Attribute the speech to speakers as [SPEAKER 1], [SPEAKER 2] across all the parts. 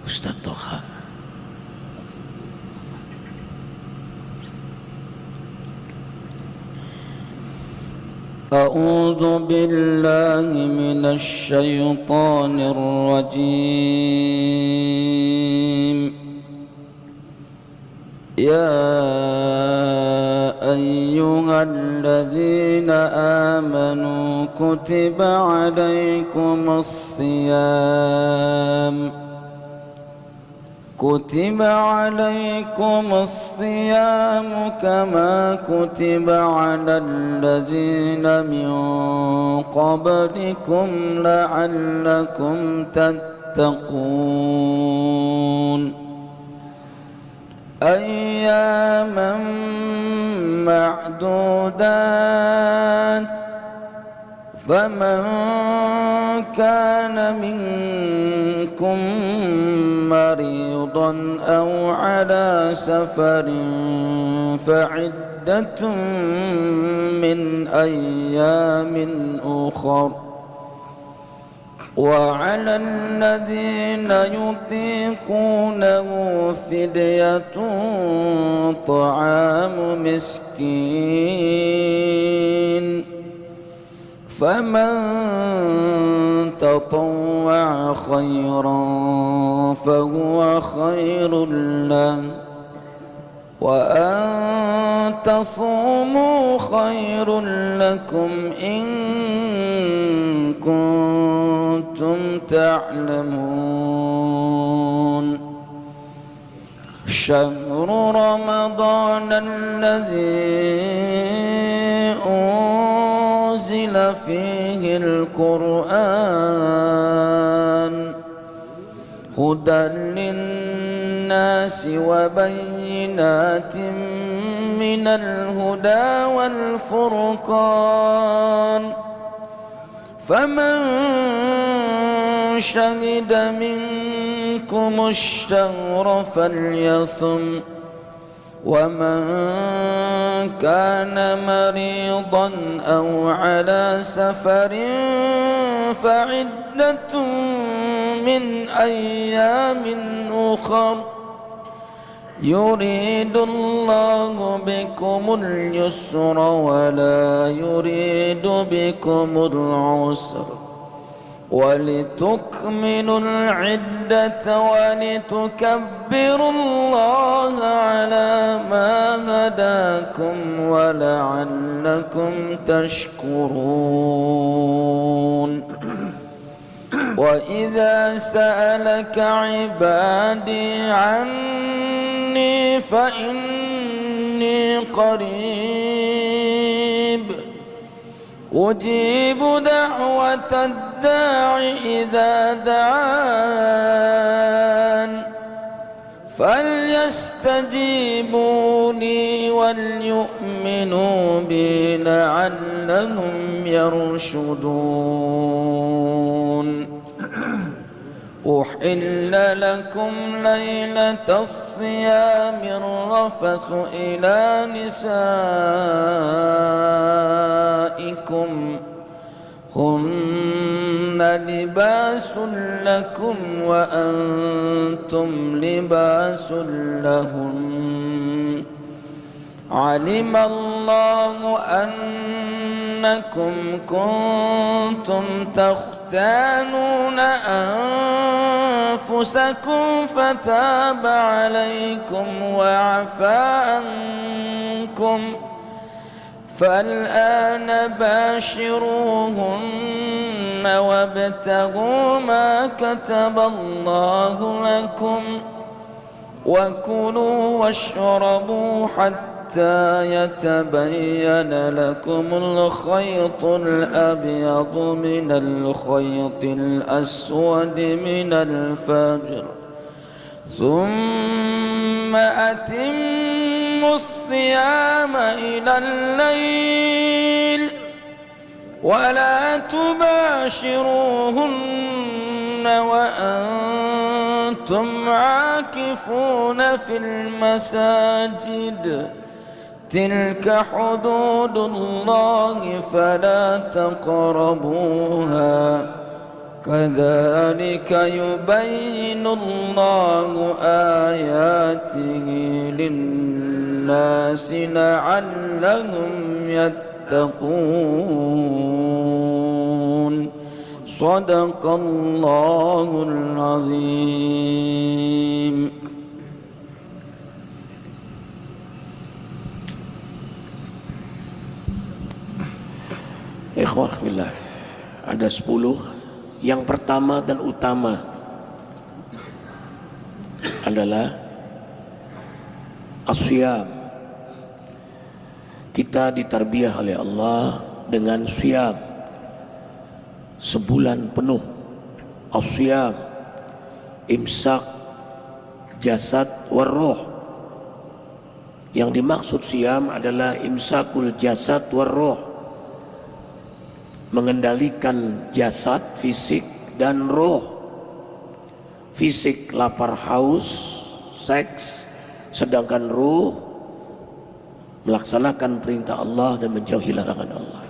[SPEAKER 1] Ustaz Toha.
[SPEAKER 2] أعوذ بالله من الشيطان الرجيم. يا أيها الذين آمنوا كتب عليكم الصيام كما كتب على الذين من قبلكم لعلكم تتقون. أياما معدودات، فمن كان منكم مريضا أو على سفر فعدة من أيام أخر، وعلى الذين يطيقونه فدية طعام مسكين، فمن تطوع خيرا فهو خير له، وأن تصوموا خير لكم إن كنتم تعلمون. شهر رمضان الذي أنزل فيه القرآن هدى للناس وبينات من الهدى والفرقان، فمن شهد منكم الشهر فليصم، ومن كان مريضا أو على سفر فعدة من أيام أخر، يريد الله بكم اليسر ولا يريد بكم العسر، ولتكملوا العدة ولتكبروا الله على ما هداكم ولعلكم تشكرون. وإذا سألك عبادي عني فإني قريب أجيب دعوة الداع إذا دعان، فليستجيبوا لي وليؤمنوا بي لعلهم يرشدون. أحل لكم ليلة الصيام الرفث إلى نسائكم هن لباس لكم وأنتم لباس لهن، علم الله أنكم كنتم تختانون أنفسكم فتاب عليكم وعفى عنكم، فالآن باشروهن وابتغوا ما كتب الله لكم، وكلوا واشربوا حتى يتبين لكم الخيط الأبيض من الخيط الأسود من الفجر، ثم أتموا الصيام إلى الليل ولا تباشروهن وأنتم عاكفون في المساجد، تلك حدود الله فلا تقربوها، كذلك يبين الله آياته للناس لعلهم يتقون صدق الله العظيم.
[SPEAKER 1] Ikhwah billah, ada 10. Yang pertama dan utama adalah asyam. Kita ditarbiyah oleh Allah dengan syam sebulan penuh. Asyam, imsak jasad warruh. Yang dimaksud syam adalah imsakul jasad warruh, mengendalikan jasad, fisik dan roh. Fisik lapar haus, seks, sedangkan roh melaksanakan perintah Allah dan menjauhi larangan Allah.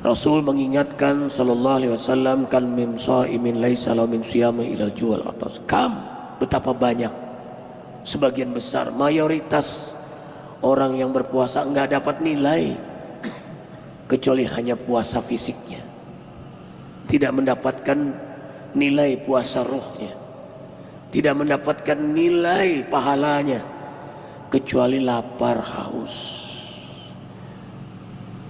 [SPEAKER 1] Rasul mengingatkan sallallahu alaihi wasallam, kan min shaimin laisa lahu min siyami ilal jual atas. Betapa banyak, sebagian besar, mayoritas orang yang berpuasa enggak dapat nilai kecuali hanya puasa fisiknya, tidak mendapatkan nilai puasa rohnya, tidak mendapatkan nilai pahalanya kecuali lapar haus.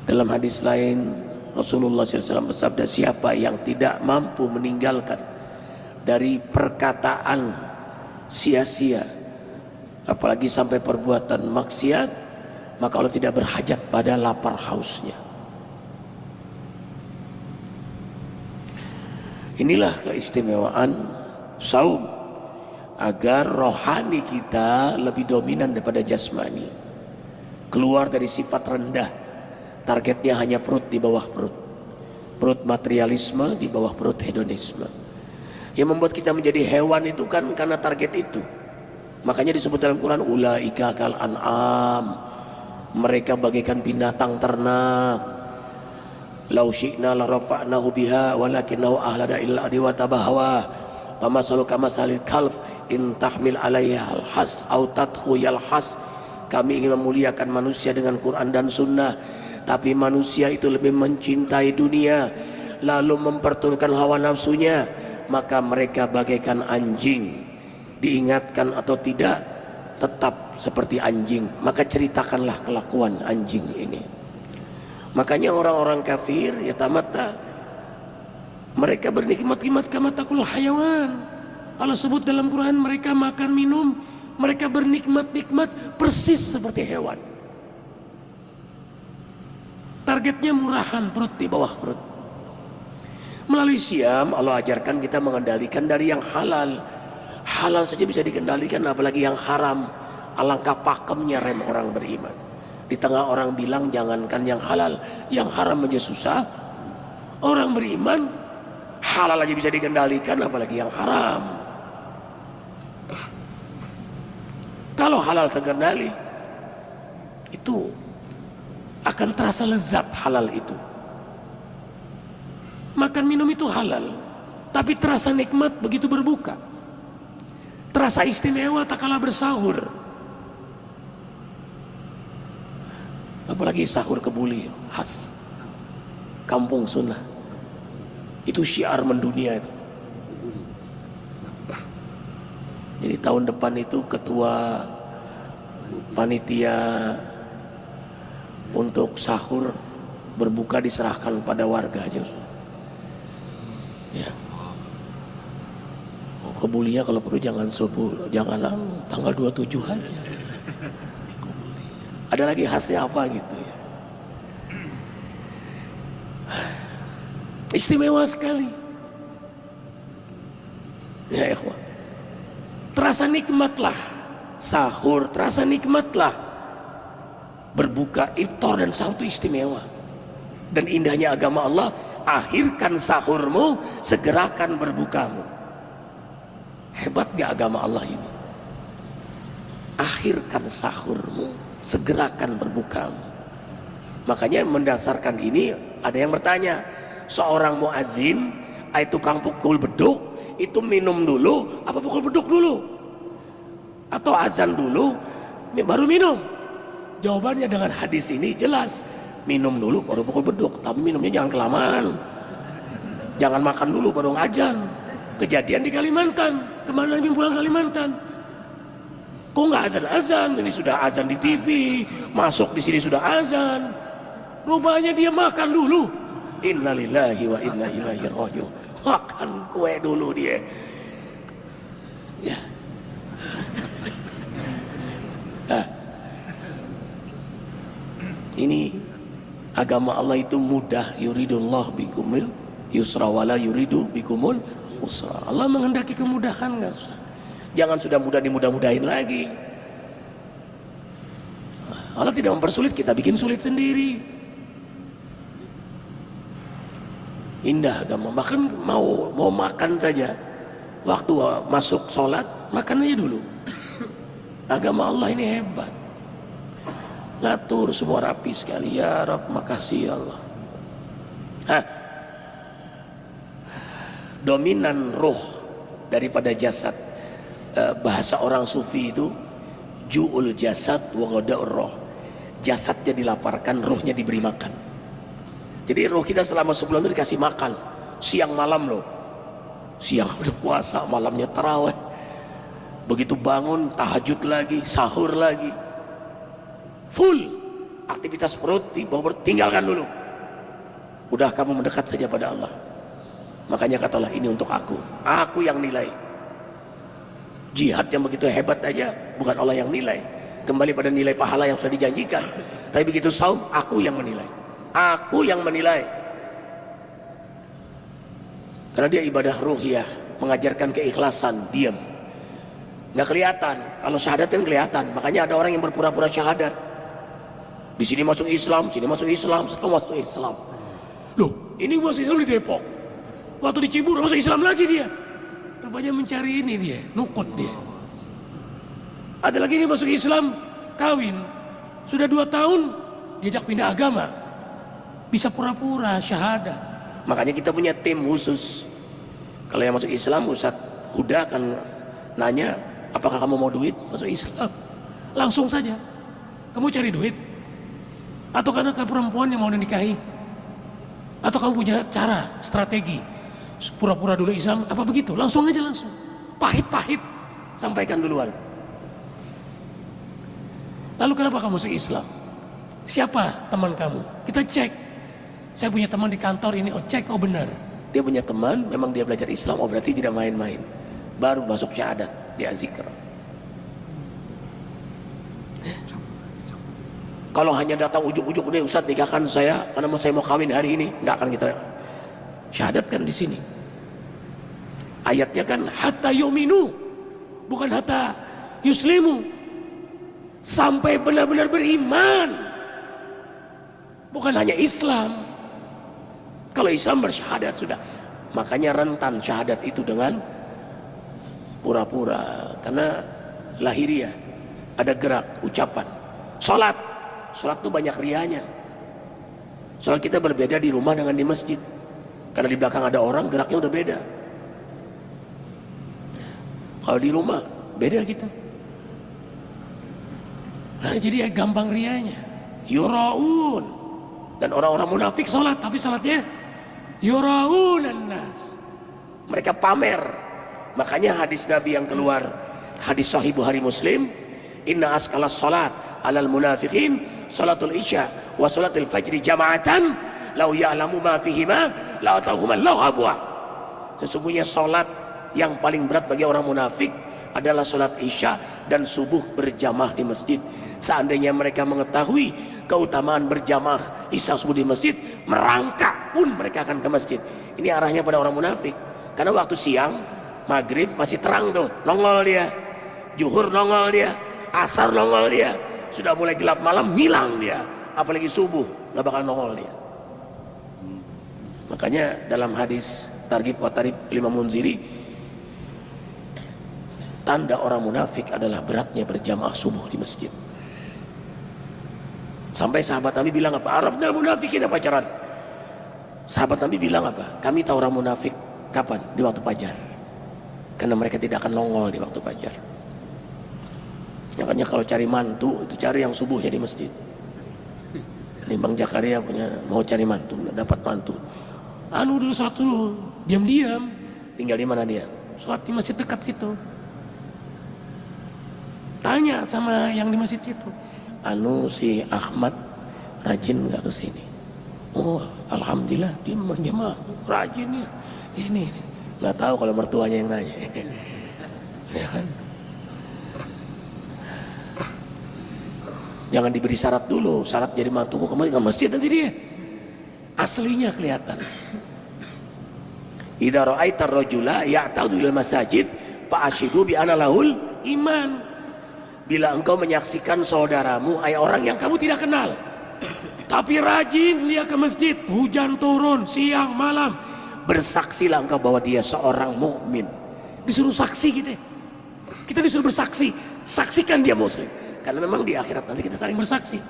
[SPEAKER 1] Dalam hadis lain Rasulullah SAW bersabda, siapa yang tidak mampu meninggalkan dari perkataan sia-sia, apalagi sampai perbuatan maksiat, maka Allah tidak berhajat pada lapar hausnya. Inilah keistimewaan saum, agar rohani kita lebih dominan daripada jasmani, keluar dari sifat rendah. Targetnya hanya perut di bawah perut materialisme di bawah perut hedonisme. Yang membuat kita menjadi hewan itu kan karena target itu. Makanya disebut dalam Quran, ulaika kal an'am, mereka bagaikan binatang ternak. Lau syi'na la rafa'nahu biha walakinnahu ahlada illa ardi wa tabahawa wa masalu kamasalil kalb in tahmil alaiha alhas au tadhu yalhas. Kami ingin memuliakan manusia dengan Quran dan Sunnah, tapi manusia itu lebih mencintai dunia lalu memperturutkan hawa nafsunya, maka mereka bagaikan anjing. Diingatkan atau tidak, tetap seperti anjing. Maka ceritakanlah kelakuan anjing ini. Makanya orang-orang kafir ya tamata, mereka bernikmat-nikmat kama takul hayawan. Allah sebut dalam Quran, mereka makan minum, mereka bernikmat-nikmat persis seperti hewan. Targetnya murahan, perut di bawah perut. Melalui siam Allah ajarkan kita mengendalikan dari yang halal. Halal saja bisa dikendalikan, apalagi yang haram. Alangkah pakemnya rem orang beriman. Di tengah orang bilang jangankan yang halal, yang haram aja susah. Orang beriman halal aja bisa dikendalikan, apalagi yang haram. Kalau halal terkendali, itu akan terasa lezat halal itu. Makan minum itu halal, tapi terasa nikmat begitu berbuka. Terasa istimewa tak kalah bersahur. Apalagi sahur kebuli khas kampung sunnah, itu syiar mendunia itu. Jadi tahun depan itu ketua panitia untuk sahur berbuka diserahkan pada warga aja. Ya. Kebulinya kalau perlu jangan subuh, jangan tanggal 27 aja. Ada lagi khasnya apa gitu ya. Istimewa sekali. Ya ikhwan, terasa nikmatlah sahur, terasa nikmatlah berbuka. Iftar dan sahur itu istimewa. Dan indahnya agama Allah, akhirkan sahurmu, segerakan berbukamu. Hebat gak agama Allah ini? Akhirkan sahurmu, segerakan berbukamu. Makanya mendasarkan ini ada yang bertanya, seorang muazin, tukang pukul beduk itu minum dulu apa pukul beduk dulu? Atau azan dulu baru minum? Jawabannya dengan hadis ini jelas, minum dulu baru pukul beduk, tapi minumnya jangan kelamaan. Jangan makan dulu baru azan. Kejadian di Kalimantan, kemarin Nabi pulang Kalimantan. Kok nggak azan-azan? Ini sudah azan di TV, masuk di sini sudah azan. Rupanya dia makan dulu. Innalillahi wa inna ilaihi raji'un. Makan kue dulu dia. Ya. Nah, ini agama Allah itu mudah. Yuridullah bikumul yusra wala yuridu bikumul usra. Allah menghendaki kemudahan, nggak usah. Jangan sudah mudah dimudah-mudahin lagi. Allah tidak mempersulit, kita bikin sulit sendiri. Indah agama, bahkan mau makan saja, waktu masuk sholat makan aja dulu. Agama Allah ini hebat, ngatur semua rapi sekali. Ya Rabb, makasih ya Allah. Dominan roh daripada jasad. Bahasa orang sufi itu ju'ul jasad wa ghada'ur roh. Jasadnya dilaparkan, rohnya diberi makan. Jadi roh kita selama sebulan itu dikasih makan siang malam loh. Siang udah puasa, malamnya tarawih. Begitu bangun tahajud lagi, sahur lagi. Full aktivitas perut tinggalkan dulu. Udah kamu mendekat saja pada Allah. Makanya katalah ini untuk aku yang nilai. Jihad yang begitu hebat aja bukan Allah yang nilai, kembali pada nilai pahala yang sudah dijanjikan. Tapi begitu saum, aku yang menilai. Aku yang menilai. Karena dia ibadah ruhiyah, mengajarkan keikhlasan, diam. Nggak kelihatan. Kalau syahadat kan kelihatan. Makanya ada orang yang berpura-pura syahadat. Di sini masuk Islam, sini masuk Islam, setelah masuk Islam. Loh, ini masuk Islam di Depok. Waktu di Cibubur masuk Islam lagi dia. Rupanya mencari ini dia, nukut dia. Ada lagi ini masuk Islam, kawin. Sudah 2 tahun, diajak pindah agama. Bisa pura-pura syahadat. Makanya kita punya tim khusus. Kalau yang masuk Islam, Ustadz Huda akan nanya, apakah kamu mau duit masuk Islam? Langsung saja. Kamu cari duit? Atau karena perempuan yang mau dinikahi? Atau kamu punya cara, strategi? Pura-pura dulu Islam, apa begitu? Langsung aja langsung. Pahit-pahit. Sampaikan duluan. Lalu kenapa kamu masuk Islam? Siapa teman kamu? Kita cek. Saya punya teman di kantor ini, cek, benar. Dia punya teman, memang dia belajar Islam, berarti tidak main-main. Baru masuk syahadat, dia zikr. Kalau hanya datang ujuk-ujuk, nih Ustadz nikahkan saya, karena saya mau kawin hari ini, nggak akan kita syahadatkan di sini. Ayatnya kan hatta yu'minu, bukan hatta yuslimu. Sampai benar-benar beriman. Bukan hanya Islam. Kalau Islam bersyahadat sudah. Makanya rentan syahadat itu dengan pura-pura. Karena lahiriah, ada gerak, ucapan. Sholat itu banyak rianya. Sholat kita berbeda di rumah dengan di masjid. Karena di belakang ada orang, geraknya udah beda. Kalau di rumah, beda kita. Nah, jadi gampang rianya. Yura'un. Dan orang-orang munafik sholat, tapi sholatnya yura'unan nas. Mereka pamer. Makanya hadis Nabi yang keluar, hadis Sahih Bukhari Muslim, inna askalas sholat alal munafiqin sholatul isya wa sholatul fajri jama'atan lau ya'lamu ma fihima la atauhuma laghabwa. Sesungguhnya sholat yang paling berat bagi orang munafik adalah sholat isya dan subuh berjamaah di masjid. Seandainya mereka mengetahui keutamaan berjamaah isya subuh di masjid, merangkak pun mereka akan ke masjid. Ini arahnya pada orang munafik. Karena waktu siang, maghrib masih terang tuh, nongol dia. Zuhur nongol dia, asar nongol dia. Sudah mulai gelap malam, hilang dia. Apalagi subuh, nggak bakal nongol dia. Makanya dalam hadis Targhib wa Tarhib Imam Munziri, tanda orang munafik adalah beratnya berjamaah subuh di masjid. Sampai sahabat Nabi bilang, apa Arabnal munafikin, apa pacaran? Sahabat Nabi bilang apa? Kami tahu orang munafik kapan? Di waktu fajar. Karena mereka tidak akan nongol di waktu fajar. Makanya kalau cari mantu itu cari yang subuhnya di masjid. Ini Bang Jakaria punya mau cari mantu, dapat mantu. Anu dulu sholat dulu, diam-diam. Tinggal di mana dia? Sholat di masjid dekat situ. Tanya sama yang di masjid situ. Anu si Ahmad rajin nggak kesini? Oh, alhamdulillah dia jemaah rajin ya. Ini nggak tahu kalau mertuanya yang nanya. Ya kan? Jangan diberi syarat dulu, syarat jadi mantuku kembali ke masjid nanti dia. Aslinya kelihatan. Idza ra'aitar rajula ya'tadu ilal masajid fa'ashidu bi anna lahul iman. Bila engkau menyaksikan saudaramu, orang yang kamu tidak kenal, tapi rajin dia ke masjid, hujan turun, siang, malam, bersaksilah engkau bahwa dia seorang mukmin. Disuruh saksi gitu. Kita disuruh bersaksi, saksikan dia muslim. Karena memang di akhirat nanti kita saling bersaksi.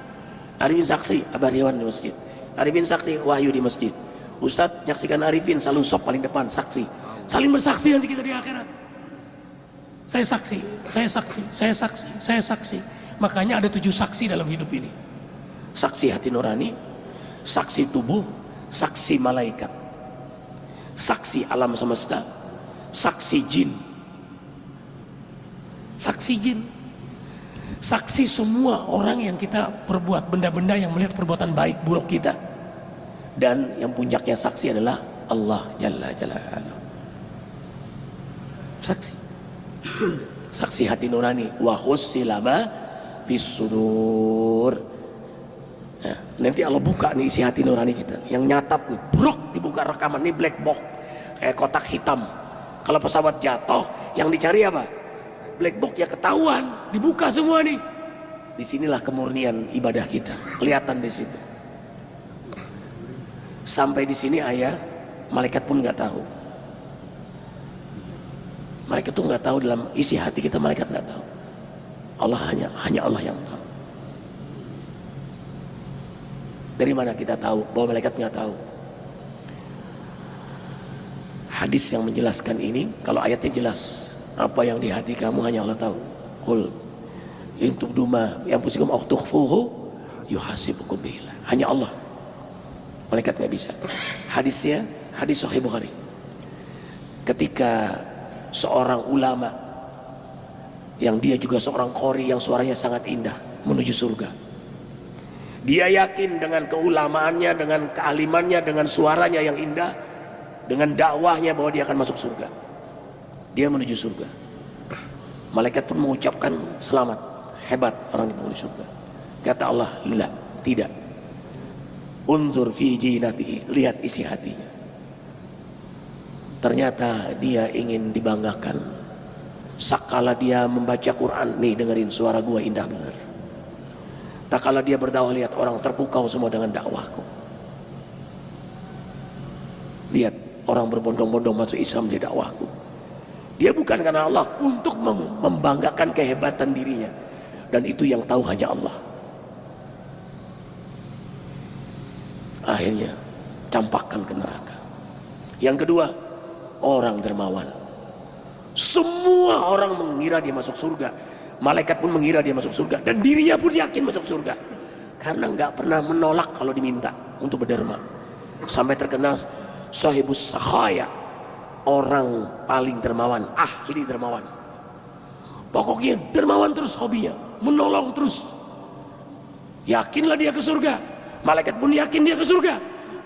[SPEAKER 1] Arifin saksi, Abah Riawan di masjid. Arifin saksi, Wahyu di masjid. Ustadz nyaksikan Arifin, selalu sop paling depan, saksi. Saling bersaksi nanti kita di akhirat. Saya saksi, saya saksi, saya saksi, saya saksi. Makanya ada 7 saksi dalam hidup ini. Saksi hati nurani, saksi tubuh, saksi malaikat, saksi alam semesta, saksi jin. Saksi jin. Saksi semua orang yang kita perbuat, benda-benda yang melihat perbuatan baik buruk kita. Dan yang puncaknya saksi adalah Allah Jalla Jalaluhu. Saksi. Saksi hati nurani. Wa khussilama bisudur. Nah, nanti Allah buka nih isi hati nurani kita. Yang nyatat nih, brok dibuka rekaman nih, black box kayak kotak hitam. Kalau pesawat jatuh, yang dicari apa? Black box ya ketahuan, dibuka semua nih. Disinilah kemurnian ibadah kita, kelihatan di situ. Sampai di sini ayah, malaikat pun nggak tahu. Malaikat tuh nggak tahu dalam isi hati kita, malaikat nggak tahu. Allah hanya Allah yang tahu. Dari mana kita tahu bahwa malaikat nggak tahu? Hadis yang menjelaskan ini, kalau ayatnya jelas. Apa yang di hati kamu hanya Allah tahu. Qul in tubdu ma yanfusikum aw tukhfuhu yuhasibukum bihi. Hanya Allah. Malaikat nggak bisa. Hadisnya hadis Sahih Bukhari. Ketika seorang ulama yang dia juga seorang qori yang suaranya sangat indah menuju surga. Dia yakin dengan keulamaannya, dengan kealimannya, dengan suaranya yang indah, dengan dakwahnya bahwa dia akan masuk surga. Dia menuju surga. Malaikat pun mengucapkan selamat, hebat orang di penghuni surga. Kata Allah, la, tidak. Unzur fi jinatihi, lihat isi hatinya. Ternyata dia ingin dibanggakan. Sakala dia membaca Quran, nih dengerin suara gua indah bener. Tak kala dia berdakwah, lihat orang terpukau semua dengan dakwahku. Lihat orang berbondong-bondong masuk Islam di dakwahku. Dia bukan karena Allah, untuk membanggakan kehebatan dirinya. Dan itu yang tahu hanya Allah. Akhirnya campakkan ke neraka. Yang kedua, orang dermawan. Semua orang mengira dia masuk surga. Malaikat pun mengira dia masuk surga. Dan dirinya pun yakin masuk surga. Karena nggak pernah menolak kalau diminta untuk berderma. Sampai terkenal sahibus sakhaya, orang paling dermawan, ahli dermawan. Pokoknya dermawan terus hobinya, menolong terus. Yakinlah dia ke surga. Malaikat pun yakin dia ke surga.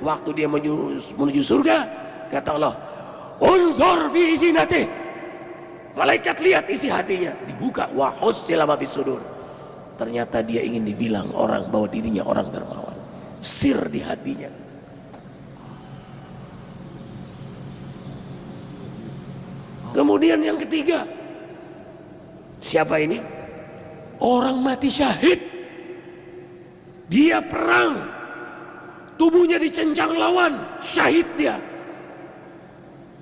[SPEAKER 1] Waktu dia menuju surga, kata Allah, unzur fi zinatih. Malaikat lihat isi hatinya, dibuka, wa hussilama bisudur. Ternyata dia ingin dibilang orang bahwa dirinya orang dermawan. Sir di hatinya. Kemudian yang ketiga, siapa ini? Orang mati syahid. Dia perang, tubuhnya dicencang lawan, syahid dia.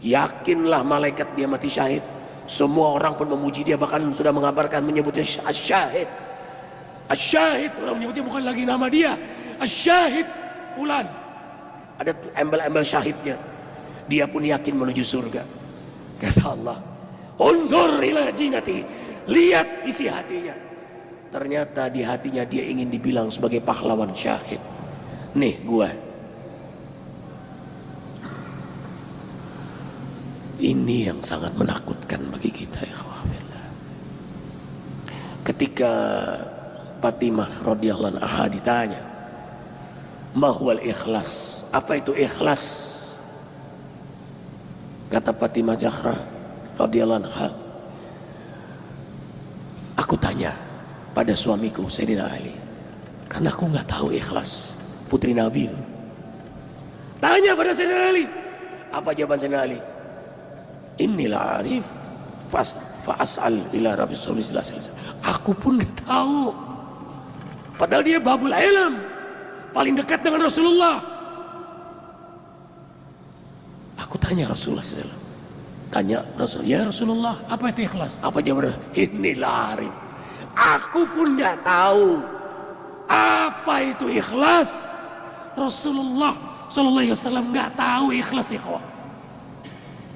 [SPEAKER 1] Yakinlah malaikat dia mati syahid. Semua orang pun memuji dia, bahkan sudah mengabarkan menyebutnya syahid. Asyahid, orang menyebutnya bukan lagi nama dia. Asyahid fulan. ada embel-embel syahidnya. Dia pun yakin menuju surga. Kata Allah, unzur ila jinati, lihat isi hatinya. Ternyata di hatinya dia ingin dibilang sebagai pahlawan syahid. Nih gua, ini yang sangat menakutkan bagi kita ya khawafillah. Ketika Fatimah radhiyallahu anha ditanya, mahwal ikhlas, apa itu ikhlas? Kata Fatimah Zahra radhiyallahu anha, aku tanya pada suamiku Sayyidina Ali, karena aku nggak tahu ikhlas. Putri Nabi itu tanya pada Sayyidina Ali, apa jawaban Sayyidina Ali? Inilah arif fa'as'al ila Rabbi sallallahu alaihi wasallam. Aku pun nggak tahu, padahal dia babul ilm, paling dekat dengan Rasulullah. Aku tanya Rasulullah SAW, tanya Rasul, ya Rasulullah, apa itu ikhlas? Apa jawaban? Inilah arif, aku pun nggak tahu apa itu ikhlas. Rasulullah Sallallahu Alaihi Wasallam nggak tahu ikhlas ikhwah.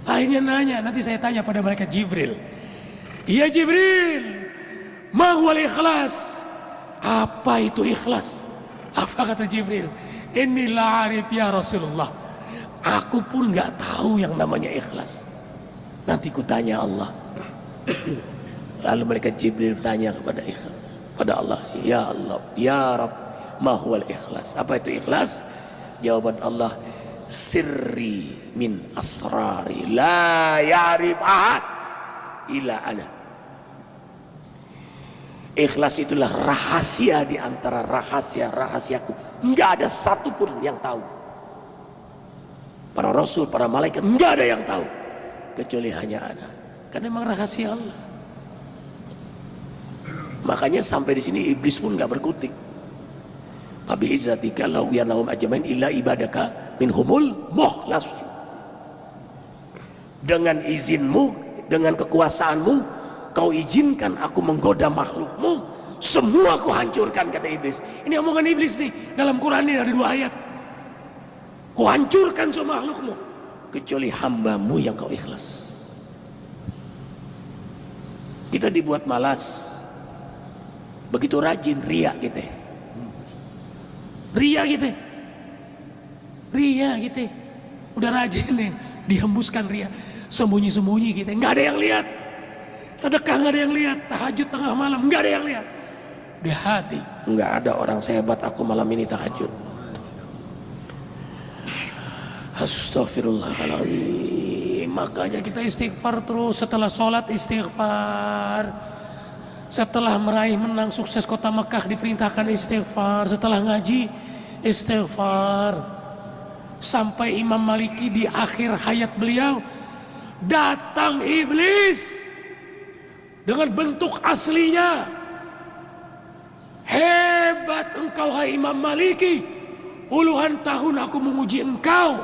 [SPEAKER 1] Akhirnya nanya, nanti saya tanya pada malaikat Jibril, ya Jibril, ma huwal ikhlas? Apa itu ikhlas? Apa kata Jibril? Inilah arif ya Rasulullah, aku pun nggak tahu yang namanya ikhlas. Nanti ku tanya Allah. Lalu malaikat Jibril bertanya kepada Allah, ya Allah, ya Rabb, ma huwal ikhlas? Apa itu ikhlas? Jawaban Allah, sirri min asrari la ya'rif ahad illa ana. Ikhlas itulah rahasia di antara rahasia-rahasiaku, enggak ada satupun yang tahu. Para rasul, para malaikat, enggak ada yang tahu kecuali hanya ana. Karena memang rahasia Allah. Makanya sampai di sini iblis pun enggak berkutik. Abi izzatika law yanahum ajmain illa ibadaka minhumul mukhlasin. Dengan izinmu, dengan kekuasaanmu, kau izinkan aku menggoda makhlukmu, semua aku hancurkan, kata iblis. Ini omongan iblis nih, dalam Quran ini ada 2 ayat. Ku hancurkan semua makhlukmu kecuali hambamu yang kau ikhlas. Kita dibuat malas, begitu rajin ria gitu. Ria gitu, udah rajin nih, dihembuskan ria, sembunyi-sembunyi gitu, nggak ada yang lihat. Sedekah nggak ada yang lihat, tahajud tengah malam nggak ada yang lihat. Di hati, nggak ada orang sehebat aku malam ini tahajud. Astagfirullahaladzim. Makanya kita istighfar terus, setelah sholat istighfar. Setelah meraih menang sukses kota Mekah diperintahkan istighfar. Setelah ngaji istighfar. Sampai Imam Maliki di akhir hayat beliau, datang iblis dengan bentuk aslinya. Hebat engkau hai Imam Maliki, puluhan tahun aku menguji engkau,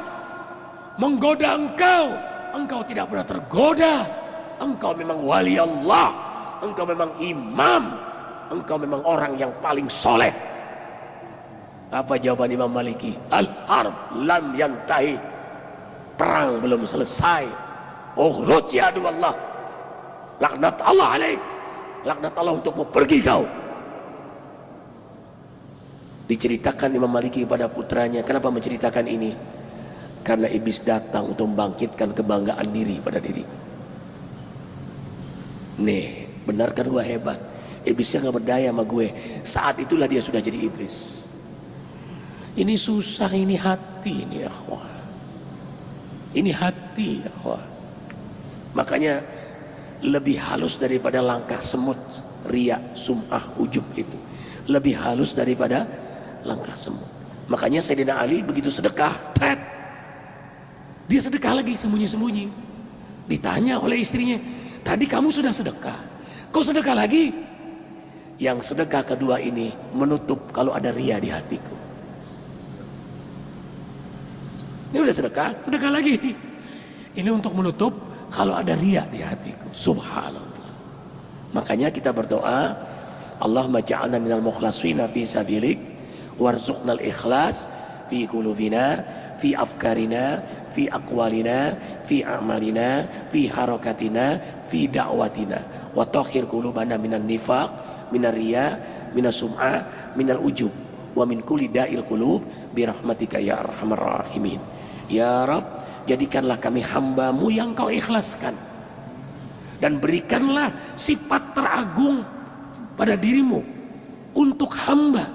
[SPEAKER 1] menggoda engkau, engkau tidak pernah tergoda. Engkau memang wali Allah, engkau memang imam, engkau memang orang yang paling soleh. Apa jawaban Imam Maliki? Al-harb lam yantahi, perang belum selesai. Ukhruj ya adu Allah, laknat Allah alaik, laknat Allah untukmu, pergi kau. Diceritakan Imam Maliki kepada putranya. Kenapa menceritakan ini? Karena iblis datang untuk membangkitkan kebanggaan diri pada diriku. Nih, benar kan gue hebat? Iblisnya gak berdaya sama gue. Saat itulah dia sudah jadi iblis. Ini susah, ini hati ini ya akhwah. Ini hati ya akhwah. Makanya lebih halus daripada langkah semut, riya, sum'ah, ujub itu. Lebih halus daripada langkah semut. Makanya Sayyidina Ali begitu sedekah, dia sedekah lagi sembunyi-sembunyi. Ditanya oleh istrinya, tadi kamu sudah sedekah, kau sedekah lagi? Yang sedekah kedua ini menutup kalau ada ria di hatiku. Ini udah sedekah, sedekah lagi. Ini untuk menutup kalau ada ria di hatiku. Subhanallah. Makanya kita berdoa, Allahumma ja'alna minal mukhlashina fi sabilik warzuqnal ikhlas fi qulubina fi afkarina, fi aqwalina, fi a'malina, fi harakatina, fi da'watina. Wa tahhir qulubana minan nifaq, minar riya, minas sum'ah, minal ujub, wa min kulli da'il qulub bi rahmatika ya arhamar rahimin. Ya Rabb, jadikanlah kami hamba-Mu yang Kau ikhlaskan, dan berikanlah sifat teragung pada diri-Mu untuk hamba,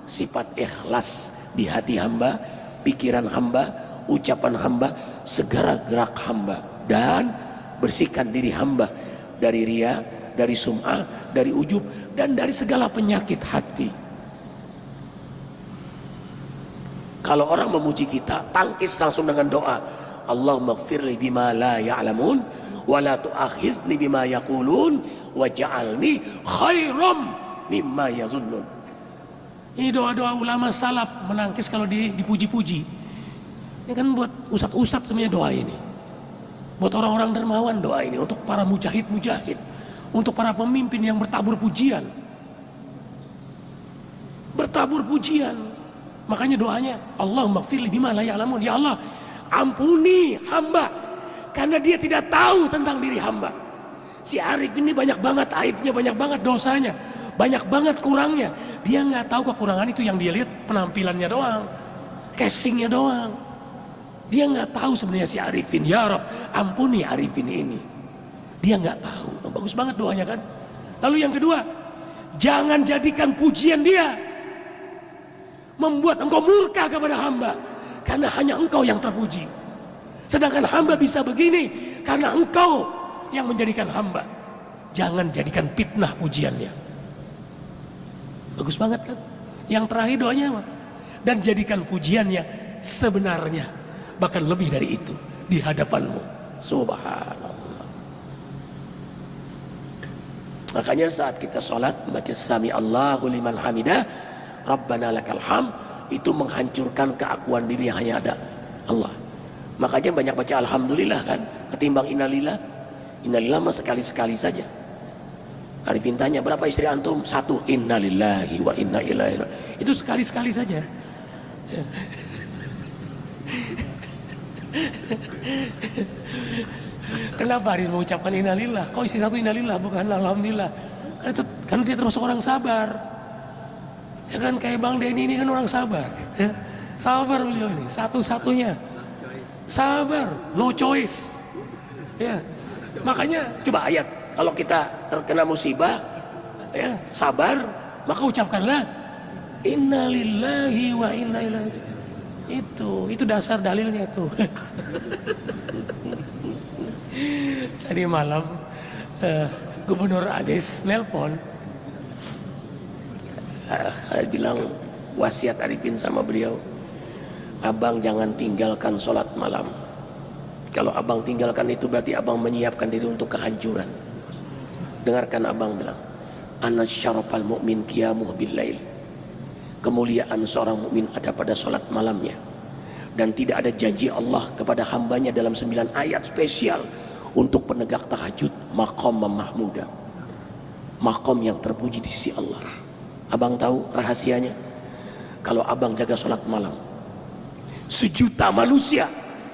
[SPEAKER 1] sifat ikhlas di hati hamba, pikiran hamba, ucapan hamba, segala gerak hamba, dan bersihkan diri hamba dari riya, dari sum'ah, dari ujub, dan dari segala penyakit hati. Kalau orang memuji kita, tangkis langsung dengan doa, Allahumma ighfirli bima la ya'lamun wa la tu'akhizni bima yaqulun waj'alni khairam mimma yazunnun. Ini doa-doa ulama salaf menangkis kalau dipuji-puji. Ini kan buat ustadz-ustadz semuanya doa ini. Buat orang-orang dermawan doa ini, untuk para mujahid-mujahid, untuk para pemimpin yang bertabur pujian. Bertabur pujian. Makanya doanya, Allahumma ighfirli bima la ya'lamun. Ya Allah, ampuni hamba karena dia tidak tahu tentang diri hamba. Si Arif ini banyak banget aibnya, banyak banget dosanya, banyak banget kurangnya. Dia nggak tahu kekurangan itu, yang dia lihat penampilannya doang, casingnya doang. Dia nggak tahu sebenarnya si Arifin. Ya Rabb, ampuni Arifin ini. Dia nggak tahu. Oh, bagus banget doanya kan. Lalu yang kedua, jangan jadikan pujian dia membuat engkau murka kepada hamba, karena hanya engkau yang terpuji. Sedangkan hamba bisa begini karena engkau yang menjadikan hamba. Jangan jadikan fitnah pujiannya. Bagus banget kan. Yang terakhir doanya apa? Dan jadikan pujiannya sebenarnya, bahkan lebih dari itu, di hadapanmu. Subhanallah. Makanya saat kita sholat baca Sami Allahu liman hamidah, Rabbana lakal hamd, itu menghancurkan keakuan diri yang hanya ada Allah. Makanya banyak baca alhamdulillah kan, ketimbang innalillah. Innalillah mah sekali-sekali saja. Arifin tanya, berapa istri antum? 1. Innalillahi wa inna ilaihi raji'un. Itu sekali-sekali saja. Kenapa Arifin mengucapkan innalillah? Kok istri 1 innalillah bukan alhamdulillah? Karena dia termasuk orang sabar. Ya kan, kayak Bang Denny ini kan orang sabar, ya. Sabar beliau ini, satu-satunya sabar, no choice, ya. Makanya coba ayat, kalau kita terkena musibah, ya, sabar, maka ucapkanlah inna lillahi wa inna ilaihi raji'un. Itu dasar dalilnya tuh. Tadi malam Gubernur Ades nelpon, bilang wasiat Arifin sama beliau, abang jangan tinggalkan sholat malam. Kalau abang tinggalkan itu berarti abang menyiapkan diri untuk kehancuran. Dengarkan abang bilang, anas syarafal mu'min qiyamuh bil lail. Kemuliaan seorang mukmin ada pada sholat malamnya. Dan tidak ada janji Allah kepada hambanya dalam 9 ayat spesial untuk penegak tahajud, maqam mahmuda, maqam yang terpuji di sisi Allah. Abang tahu rahasianya? Kalau abang jaga sholat malam, 1 juta manusia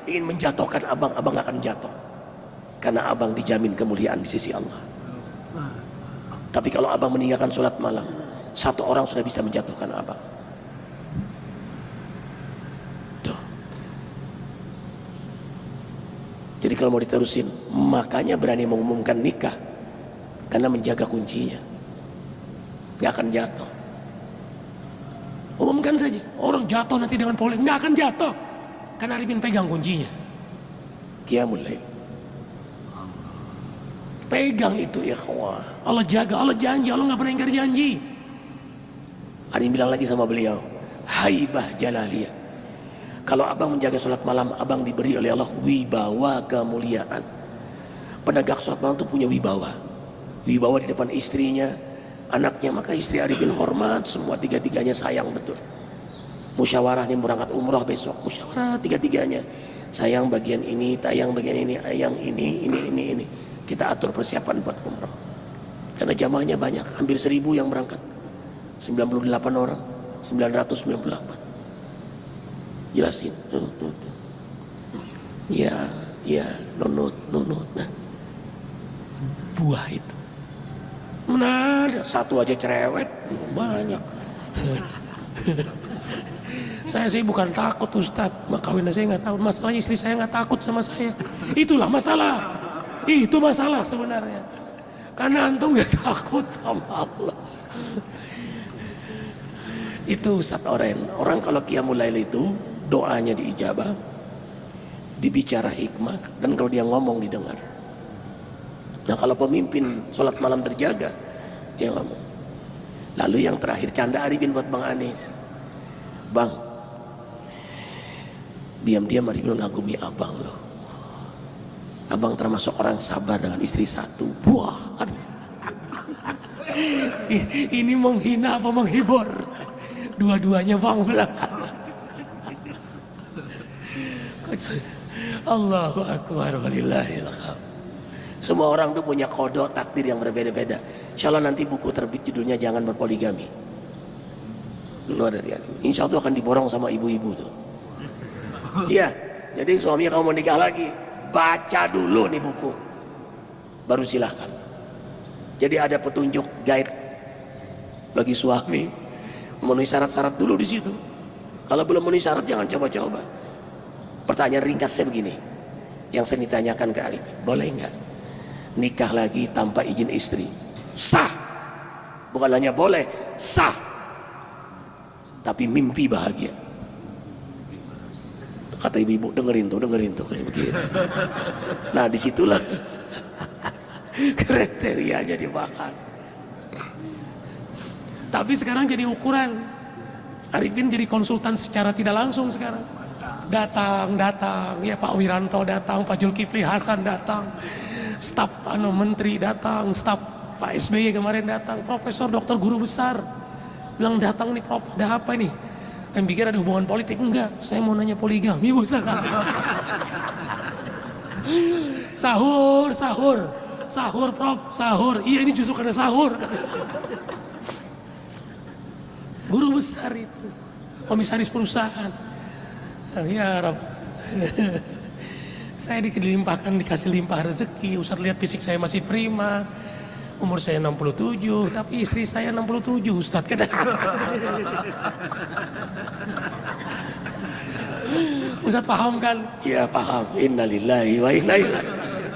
[SPEAKER 1] ingin menjatuhkan abang, abang akan jatuh, karena abang dijamin kemuliaan di sisi Allah. Tapi kalau abang meninggalkan sholat malam, 1 orang sudah bisa menjatuhkan abang. Tuh. Jadi kalau mau diterusin, makanya berani mengumumkan nikah, karena menjaga kuncinya, nggak akan jatuh. Umumkan saja, orang jatuh nanti dengan politik, nggak akan jatuh, karena Arifin pegang kuncinya. Qiyamul lail, pegang itu ya ikhwah. Allah jaga, Allah janji, Allah nggak pernah ingkar janji. Arifin bilang lagi sama beliau, haibah jalaliyah, kalau abang menjaga sholat malam, abang diberi oleh Allah wibawa kemuliaan. Penegak sholat malam itu punya wibawa, wibawa di depan istrinya, anaknya. Maka istri Arifin hormat semua, tiga-tiganya sayang betul. Musyawarah nih berangkat umroh besok, musyawarah tiga-tiganya, sayang bagian ini, tayang bagian ini, ayang ini. Kita atur persiapan buat umroh, karena jamaahnya banyak, hampir 1000 yang berangkat, 98 orang, 998. Jelasin. Ya, nunut. Nah, buah itu. Mana ada satu aja cerewet, banyak. Saya sih bukan takut Ustadz, kawin saya nggak takut. Masalahnya istri saya nggak takut sama saya. Itulah masalah. Itu masalah sebenarnya. Karena antum nggak takut sama Allah. Itu Ustadz Oren. Orang kalau qiyamul lail itu doanya diijabah, dibicara hikmah, dan kalau dia ngomong didengar. Nah kalau pemimpin sholat malam terjaga, dia ngomong. Lalu yang terakhir canda Arifin buat Bang Anis. Bang, diam-diam Arifin mengagumi abang loh. Abang termasuk orang sabar dengan istri satu. Wah, ini menghina apa menghibur? Dua-duanya bang bilang. Allahu Akbar walillahil hamd. Semua orang tuh punya kodok takdir yang berbeda-beda. Insya Allah nanti buku terbit judulnya Jangan Berpoligami. Keluar dari Arifin. Insya Allah akan diborong sama ibu-ibu tuh. Iya, jadi suaminya kamu mau nikah lagi, baca dulu nih buku, baru silahkan. Jadi ada petunjuk guide bagi suami, memenuhi syarat-syarat dulu di situ. Kalau belum memenuhi syarat jangan coba-coba. Pertanyaan ringkasnya begini, yang saya ditanyakan ke Arifin, boleh nggak nikah lagi tanpa izin istri? Sah, bukan hanya boleh, sah. Tapi mimpi bahagia. Kata ibu-ibu, dengerin tuh begitu. Nah disitulah kriterianya dibahas. Tapi sekarang jadi ukuran. Arifin jadi konsultan secara tidak langsung sekarang. Datang, ya Pak Wiranto datang, Pak Zulkifli Hasan datang, staf menteri datang, staf Pak SBY kemarin datang, profesor, dokter, guru besar bilang datang nih Prof, ada apa nih? Yang pikir ada hubungan politik, enggak, saya mau nanya poligami Bu. Sahur Prof, sahur. Iya ini justru karena sahur. Guru besar itu, komisaris perusahaan. Ya Rob, saya dikasih limpah rezeki. Ustadz lihat fisik saya masih prima, umur saya 67, tapi istri saya 67 Ustadz. Kata Ustadz paham kan? Ya paham. Innalillahi wa inna ilaihi raji'un.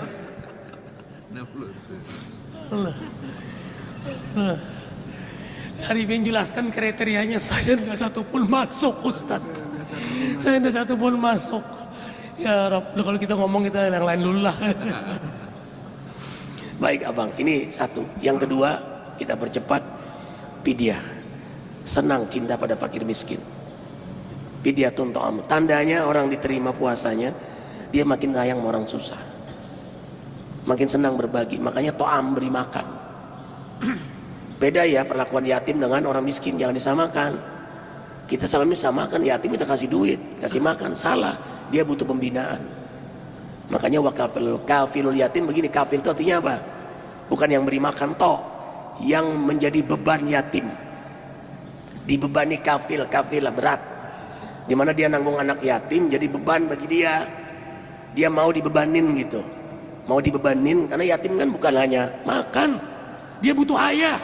[SPEAKER 1] Arifin jelaskan kriterianya, saya nggak satu pun masuk Ustadz. Saya nggak satu pun masuk. Ya Rob, kalau kita ngomong kita yang lain dulu lah. Baik abang, ini satu. Yang kedua, kita percepat pidyah. Senang cinta pada fakir miskin. Pidyatun ta'am. Tandanya orang diterima puasanya, dia makin sayang sama orang susah. Makin senang berbagi. Makanya ta'am, beri makan. Beda ya perlakuan yatim dengan orang miskin, jangan disamakan. Kita selalu disamakan, yatim kita kasih duit, kasih makan. Salah, dia butuh pembinaan. Makanya kafilul yatim begini, kafil itu artinya apa? Bukan yang beri makan toh, yang menjadi beban yatim. Dibebani kafilah berat. Dimana dia nanggung anak yatim jadi beban bagi dia. Dia mau dibebanin gitu. Mau dibebanin karena yatim kan bukan hanya makan, dia butuh ayah.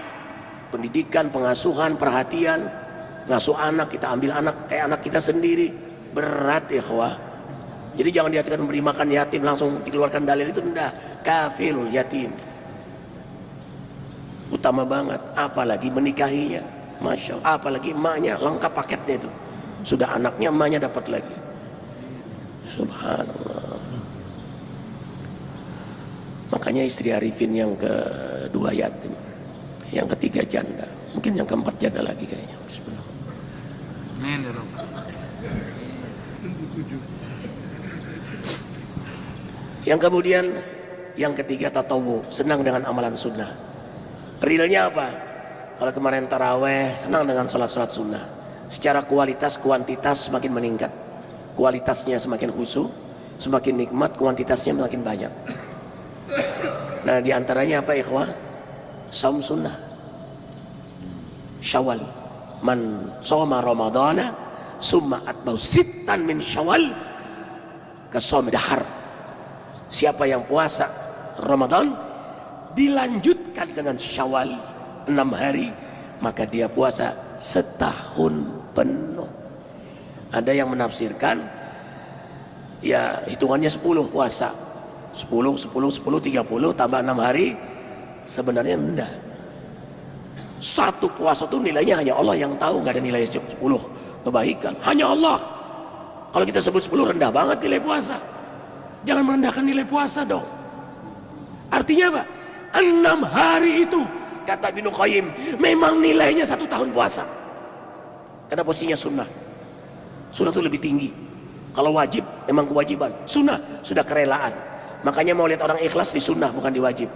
[SPEAKER 1] Pendidikan, pengasuhan, perhatian. Ngasuh anak, kita ambil anak kayak anak kita sendiri. Berat ya ikhwah. Jadi jangan diartikan memberi makan yatim langsung dikeluarkan dalil itu, enggak. Kafilul yatim utama banget, apalagi menikahinya, masya Allah, apalagi emaknya lengkap paketnya itu. Sudah anaknya, emaknya dapat lagi. Subhanallah. Makanya istri Arifin yang kedua yatim, yang ketiga janda, mungkin yang keempat janda lagi kayaknya. Bismillah. Yang kemudian yang ketiga tatawu, senang dengan amalan sunnah. Realnya apa? Kalau kemarin taraweh, senang dengan sholat-sholat sunnah. Secara kualitas, kuantitas semakin meningkat. Kualitasnya semakin khusyuk, semakin nikmat, kuantitasnya semakin banyak. Nah diantaranya apa ikhwah? Saum sunnah. Syawal. Man shoma ramadana summa atba'u sittan min Syawal kasawmi dahar. Siapa yang puasa Ramadan dilanjutkan dengan Syawal 6 hari, maka dia puasa setahun penuh. Ada yang menafsirkan ya hitungannya 10 puasa, 10, 10, 10, 30 tambah 6 hari. Sebenarnya enggak. Satu puasa itu nilainya hanya Allah yang tahu, nggak ada nilai 10 kebaikan, hanya Allah. Kalau kita sebut 10 rendah banget nilai puasa. Jangan merendahkan nilai puasa dong. Artinya apa? 6 hari itu, kata Ibnu Qayyim, memang nilainya 1 tahun puasa. Karena posisinya sunnah. Sunnah itu lebih tinggi. Kalau wajib memang kewajiban, sunnah sudah kerelaan. Makanya mau lihat orang ikhlas di sunnah, bukan di wajib.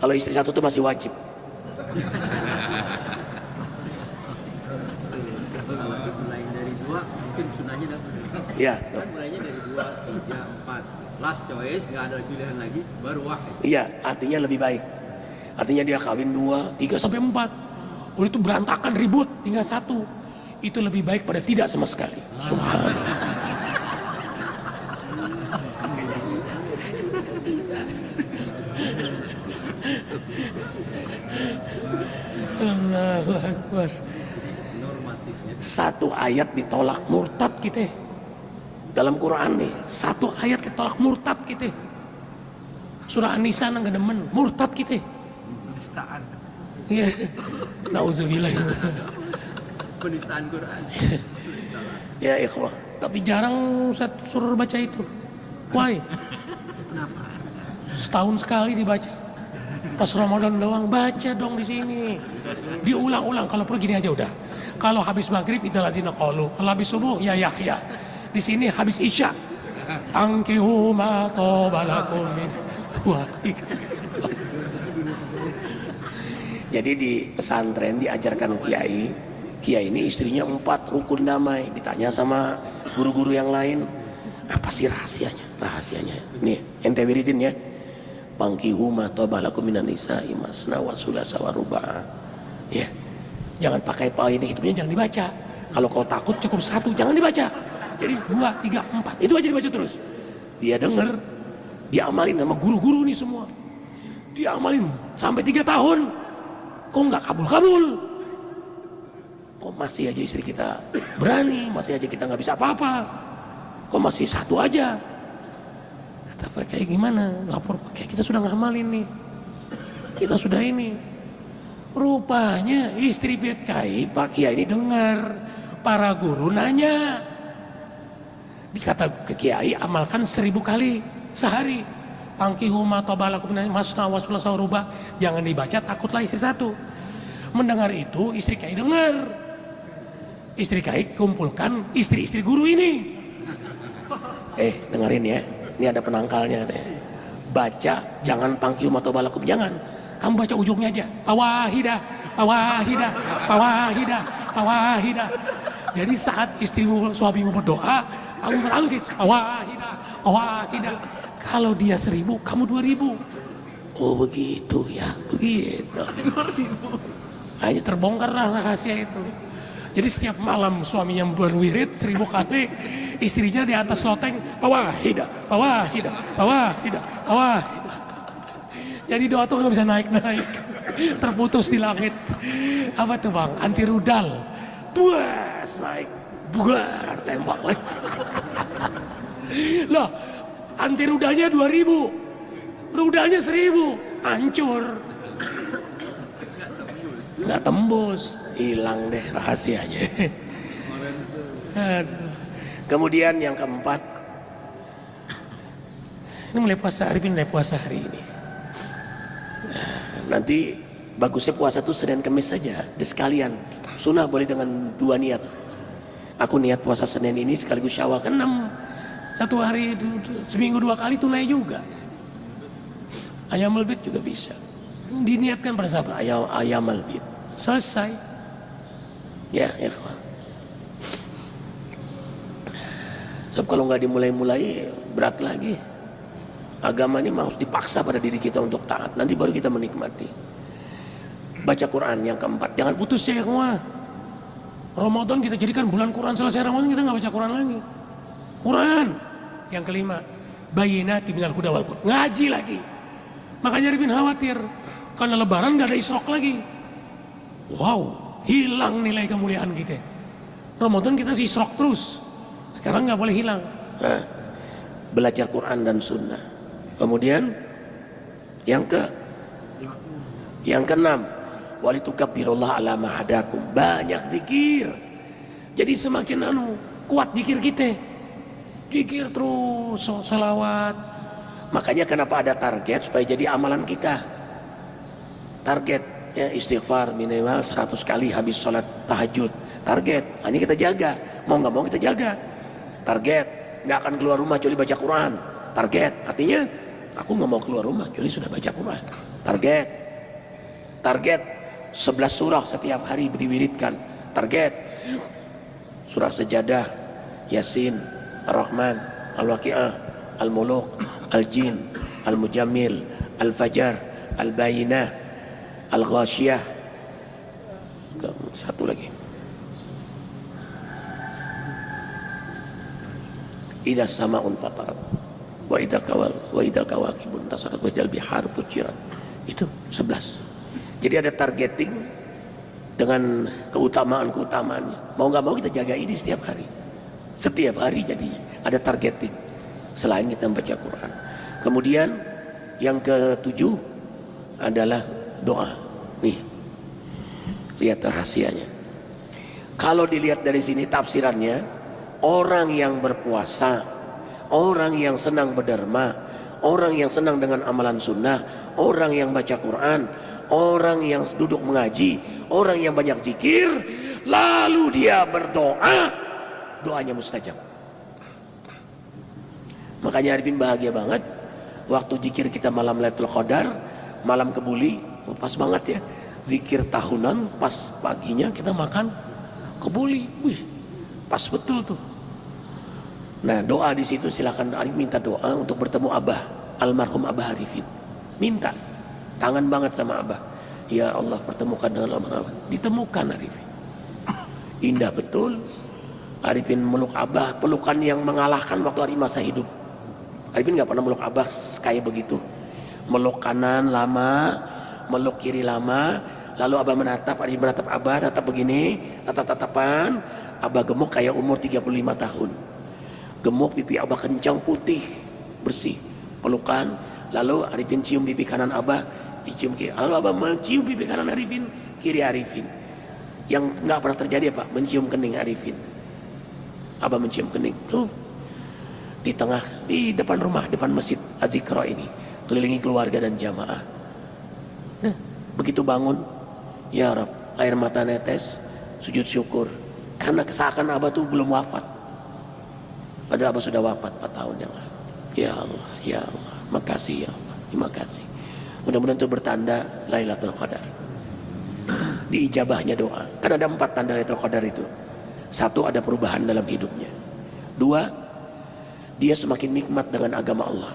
[SPEAKER 1] Kalau istri satu itu masih wajib.
[SPEAKER 3] Mulai dari 2 mungkin sunnahnya dapat.
[SPEAKER 1] Iya.
[SPEAKER 3] Mulainya dari 2, 3, 4. Last choice, nggak ada pilihan lagi, baru wahid.
[SPEAKER 1] Iya, artinya lebih baik. Artinya dia kawin 2, 3 sampai 4. Udah itu berantakan ribut, tinggal 1. Itu lebih baik pada tidak sama sekali. Subhanallah. Allahu Akbar.
[SPEAKER 3] Normatifnya.
[SPEAKER 1] 1 ayat ditolak murtad kita. Dalam Quran nih, 1 ayat ditolak murtad kita. Surah An-Nisa nggak demen, murtad kita.
[SPEAKER 3] Penistaan.
[SPEAKER 1] Iya. Nauzubillah.
[SPEAKER 3] Penistaan Quran.
[SPEAKER 1] Ya ikhwah, tapi jarang Ustaz suruh baca itu. Why?
[SPEAKER 3] Kenapa?
[SPEAKER 1] Setahun sekali dibaca. Pas Ramadan doang, baca dong di sini. Diulang-ulang, kalau perlu gini aja udah. Kalau habis maghrib itu lazina qalu, kalau habis subuh ya Yahya. Di sini habis isya. Ankihu ma tobalakum min. Wah, jadi di pesantren diajarkan Kiai ini istrinya 4, rukun damai. Ditanya sama guru-guru yang lain, apa sih rahasianya? Rahasianya nih, ente wiritin ya. Pankihu ma tobalakum minan nisa'i masna wa sulasa wa ruba'. Ya. Jangan pakai poin hitungnya, jangan dibaca. Kalau kau takut cukup 1, jangan dibaca. Jadi 2, 3, 4. Itu aja dibaca terus. Dia denger, dia amalin sama guru-guru nih semua. Dia amalin sampai 3 tahun. Kok nggak kabul-kabul? Kok masih aja istri kita berani, masih aja kita nggak bisa apa-apa. Kok masih 1 aja? Kata Pak Kiai, gimana? Lapor Pak Kiai, kita sudah ngamalin nih. Kita sudah ini. Rupanya istri Pak Kiai ini dengar para guru nanya. Dikata ke Kiai, amalkan 1000 kali sehari. Pankihu ma tobalakum masna wa sulasa wa ruba'. Jangan dibaca, takutlah istri 1. Mendengar itu, istri Kiai dengar. Istri Kiai kumpulkan istri-istri guru ini. Dengerin ya, ini ada penangkalnya deh. Baca, jangan pankihu ma tobalakum, jangan. Kamu baca ujungnya aja. Pawahidah, pawahidah, pawahidah, pawahidah. Jadi saat istrimu, suamimu berdoa, kamu menangis, pawahidah, pawahidah. Kalau dia 1000, kamu 2000. Oh begitu ya, begitu. 2000. Hanya terbongkarlah rahasia itu. Jadi setiap malam suaminya berwirid 1000 kali, istrinya di atas loteng, pawahidah, pawahidah, pawahidah, pawahidah. Jadi doa tuh nggak bisa naik-naik, terputus di langit. Apa tuh bang? Anti rudal, buas naik, buar tembak lagi. Loh, anti rudalnya 2000, rudalnya 1000, hancur. Nggak tembus, hilang deh rahasianya. Aduh. Kemudian yang keempat, ini mulai puasa hari ini, mulai puasa hari ini. Nanti bagusnya puasa tuh Senin Kemis saja, sekalian. Sunnah boleh dengan 2 niat. Aku niat puasa Senin ini sekaligus Syawal ke-6. 1 hari seminggu 2 kali tunai juga. Ayamul bid juga bisa. Diniatkan pada siapa? Ayamul bid. Selesai. Ya, ya kawan. Sebab kalau nggak dimulai-mulai berat lagi. Agama ini harus dipaksa pada diri kita untuk taat. Nanti baru kita menikmati. Baca Quran yang keempat, jangan putus ya semua.
[SPEAKER 4] Ramadan kita jadikan bulan Quran, selesai Ramadan kita nggak baca Quran lagi. Quran. Yang kelima, bayyinati minal huda wal furqan. Ngaji lagi. Makanya Arifin khawatir karena lebaran nggak ada isrok lagi. Wow, hilang nilai kemuliaan kita. Ramadan kita sih isrok terus. Sekarang nggak boleh hilang.
[SPEAKER 1] Nah, belajar Quran dan Sunnah. Kemudian yang keenam, walitukabbirullaha ala ma hadakum. Banyak zikir. Jadi semakin kuat zikir kita. Zikir terus, salawat. Makanya kenapa ada target supaya jadi amalan kita. Target ya, istighfar minimal 100 kali habis sholat tahajud. Target, ini kita jaga. Mau nggak mau kita jaga. Target, nggak akan keluar rumah kecuali baca Quran. Target, artinya aku nggak mau keluar rumah kecuali sudah baca Quran. Target 11 surah setiap hari diwiridkan. Target surah Sajadah, Yasin, Ar-Rahman, Al-Waqi'ah, Al-Muluk, Al-Jin, Al-Mujammil, Al-Fajar, Al-Bayinah, Al-Ghashiyah. Satu lagi, idza sama'un fatarat wa idza kawakibun tasarat wa jal bihar pujirat. Itu 11. Jadi ada targeting dengan keutamaan-keutamaannya. Mau nggak mau kita jaga ini setiap hari. Setiap hari jadinya ada targeting. Selain kita membaca Quran. Kemudian yang ketujuh adalah doa. Nih, lihat rahasianya. Kalau dilihat dari sini tafsirannya, orang yang berpuasa, orang yang senang berderma, orang yang senang dengan amalan sunnah, orang yang baca Quran, orang yang duduk mengaji, orang yang banyak zikir, lalu dia berdoa, doanya mustajab. Makanya Arifin bahagia banget waktu zikir kita malam Lailatul Qadar, malam kebuli, pas banget ya. Zikir tahunan, pas paginya kita makan kebuli. Wih, pas betul tuh. Nah, doa di situ silakan Arif minta doa untuk bertemu Abah, almarhum Abah Arifin. Minta, kangen banget sama Abah. Ya Allah, pertemukan dengan almarhum Abah. Ditemukan Arifin. Indah betul. Arifin meluk Abah, pelukan yang mengalahkan waktu Arif masa hidup. Arifin nggak pernah meluk Abah kayak begitu. Meluk kanan lama, meluk kiri lama, lalu Abah menatap, Arifin menatap Abah, natap begini, tatap-tatapan. Abah gemuk kayak umur 35 tahun. Gemuk, pipi Abah kencang, putih, bersih. Pelukan, lalu Arifin cium pipi kanan Abah, dicium kiri. Lalu Abah mencium pipi kanan Arifin, kiri Arifin. Yang nggak pernah terjadi apa? Mencium kening Arifin. Abah mencium kening. Tuh, di tengah, di depan rumah, depan masjid Az-Zikra ini, kelilingi keluarga dan jamaah. Nah, begitu bangun, ya Rab, air mata netes, sujud syukur. Karena seakan Abah tuh belum wafat. Padahal Abah sudah wafat 4 tahun yang lalu. Ya Allah, ya Allah, makasih ya Allah, terima kasih. Mudah-mudahan itu bertanda Lailatul Qadar. Diijabahnya doa. Kan ada 4 tanda Lailatul Qadar itu. 1, ada perubahan dalam hidupnya. 2, dia semakin nikmat dengan agama Allah.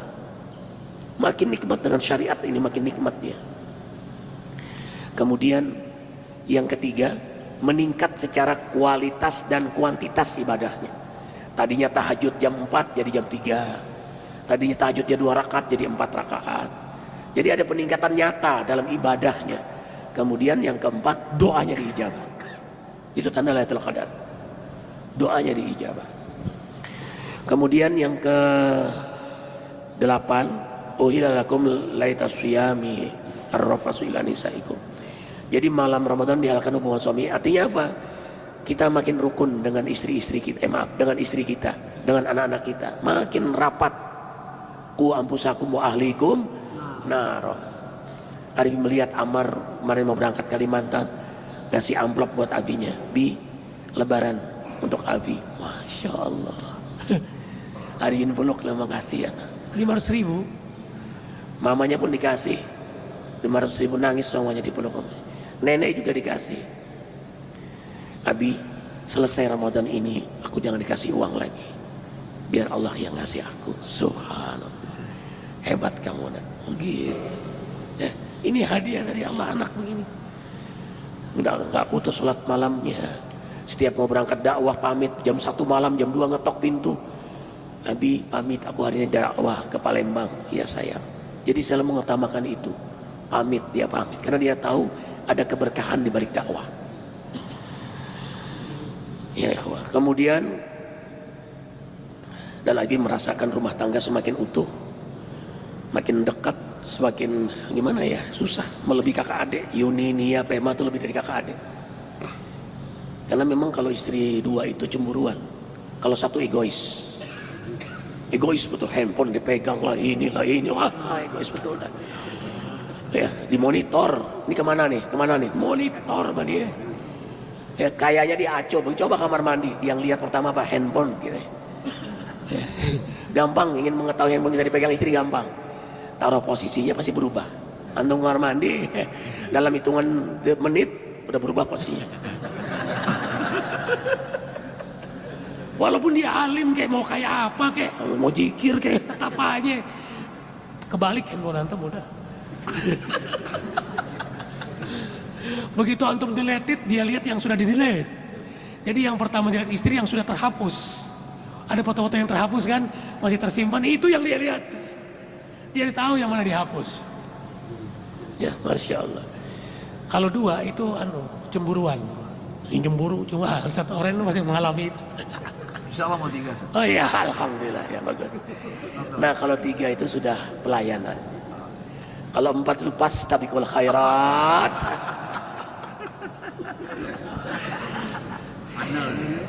[SPEAKER 1] Makin nikmat dengan syariat ini, makin nikmat dia. Kemudian yang ketiga, meningkat secara kualitas dan kuantitas ibadahnya. Tadinya tahajud jam 4 jadi jam 3. Tadinya tahajudnya 2 rakaat jadi 4 rakaat. Jadi ada peningkatan nyata dalam ibadahnya. Kemudian yang keempat, doanya diijabah. Itu tanda Lailatul Qadar. Doanya diijabah. Kemudian yang ke-8, uhilla lakum lailatas siyami ar-rafasu ila nisaikum. Jadi malam Ramadan dihalalkan hubungan suami. Artinya apa? Kita makin rukun dengan istri-istri kita, dengan istri kita, dengan anak-anak kita, makin rapat. Ku ampusakum wa ahlikum naro. Hari melihat Amar kemarin mau berangkat Kalimantan, ngasih amplop buat abinya, Bi, lebaran untuk Abi. Masya Allah. Hari ini peluk lah, makasih anak.
[SPEAKER 4] 500.000.
[SPEAKER 1] Mamanya pun dikasih 500.000, nangis semuanya dipeluk. Nenek juga dikasih. Abi, selesai Ramadan ini aku jangan dikasih uang lagi, biar Allah yang ngasih aku. Subhanallah, hebat kamu nak. Gitu ya, ini hadiah dari Allah, anak begini nggak putus sholat malamnya, Setiap mau berangkat dakwah pamit jam 1 malam, jam 2 ngetok pintu. Abi pamit, aku hari ini dakwah ke Palembang. Iya sayang. Jadi selalu mengutamakan itu. Pamit, dia pamit karena dia tahu ada keberkahan di balik dakwah. Ya ikhwah. Kemudian dan Abi merasakan rumah tangga semakin utuh, makin dekat, semakin gimana ya, susah melebihi kakak adik. Yuni, Nia, Pema itu lebih dari kakak adik. Karena memang kalau istri dua itu cemburuan, kalau satu egois. Egois betul, handphone dipegang lah ini, wah egois betul dah. Ya, dimonitor, ini kemana nih, monitor sama dia. Ya, kayaknya dia aco, coba kamar mandi, yang lihat pertama apa, handphone gitu. Ya. Gampang, ingin mengetahui handphone kita dipegang istri gampang. Taruh posisinya pasti berubah. Antum kamar mandi, dalam hitungan menit udah berubah posisinya. Walaupun dia alim kayak mau kayak apa kayak mau jikir kayak tetap aja kebalik handphone antum udah. Begitu antum delete it, dia lihat yang sudah di delete. Jadi yang pertama dilihat istri yang sudah terhapus. Ada foto-foto yang terhapus kan, masih tersimpan, itu yang dia lihat. Dia tahu yang mana dihapus. Ya, Masya Allah. Kalau dua itu cemburuan. Cemburu cuma satu orang itu masih mengalami itu.
[SPEAKER 5] Insyaallah mau 3.
[SPEAKER 1] Oh iya, alhamdulillah ya bagus. Nah kalau 3 itu sudah pelayanan. Kalau 4 itu pas tabiqul khairat.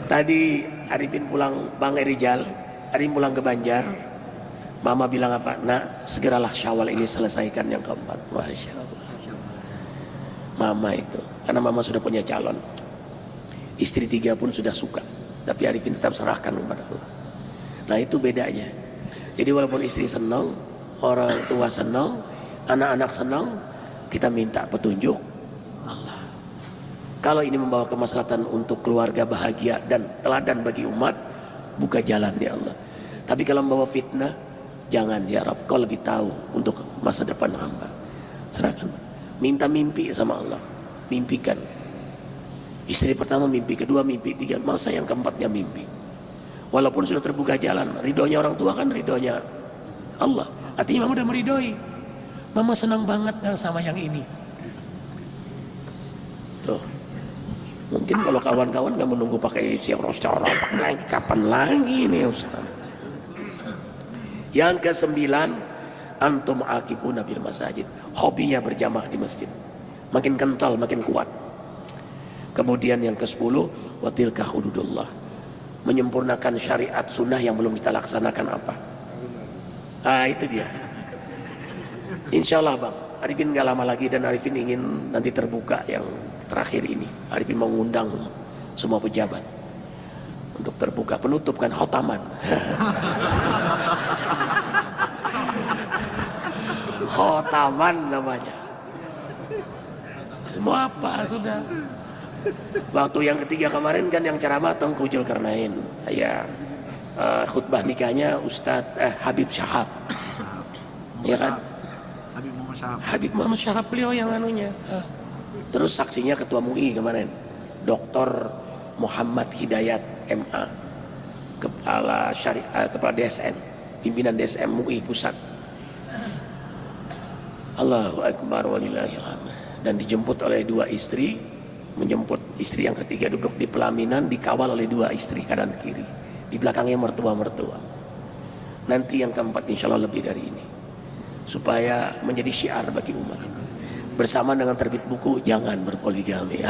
[SPEAKER 1] Tadi Arifin pulang, Bang Erijal, Arifin pulang ke Banjar. Mama bilang apa? Nak, segeralah Syawal ini selesaikan yang keempat. Masya Allah. Mama itu, karena mama sudah punya calon. Istri 3 pun sudah suka. Tapi Arifin tetap serahkan kepada Allah. Nah itu bedanya. Jadi walaupun istri senang, orang tua senang, anak-anak senang, kita minta petunjuk Allah. Kalau ini membawa kemaslahatan untuk keluarga bahagia dan teladan bagi umat, buka jalan ya Allah. Tapi kalau membawa fitnah, jangan ya Rabb, kau lebih tahu untuk masa depan hamba. Serahkan. Minta mimpi sama Allah. Mimpikan. Istri pertama mimpi, kedua mimpi, 3, masa yang keempatnya mimpi. Walaupun sudah terbuka jalan, ridhonya orang tua kan ridhonya Allah. Artinya mama udah meridhoi. Mama senang banget sama yang ini. Tuh. Mungkin kalau kawan-kawan gak menunggu pakai syarah lagi, kapan lagi nih Ustaz. Yang ke-9, antum akifuna bil masajid. Hobinya berjamaah di masjid. Makin kental, makin kuat. Kemudian yang ke-10, watilka hududullah. Menyempurnakan syariat sunnah yang belum kita laksanakan apa. Itu dia. Insya Allah Bang, Arifin gak lama lagi dan Arifin ingin nanti terbuka yang terakhir ini. Arifin mengundang semua pejabat untuk terbuka, penutup kan khotaman. Khotaman namanya. Mau apa sudah? Waktu yang ketiga kemarin kan yang ceramah Tengku Zulkarnain. Ya, khutbah nikahnya Ustadz Habib Syahab. Ya kan? Habib Muhammad Syahab beliau yang anunya. Terus saksinya Ketua MUI kemarin, Dr. Muhammad Hidayat MA, Kepala Syariah, Kepala DSN, Pimpinan DSM MUI Pusat. Allahu Akbar walillahil hamd. Dan dijemput oleh 2 istri, menjemput istri yang ketiga duduk di pelaminan, dikawal oleh 2 istri kanan kiri. Di belakangnya mertua-mertua. Nanti yang keempat insya Allah lebih dari ini. Supaya menjadi syiar bagi umat. Bersama dengan terbit buku jangan berpoligami.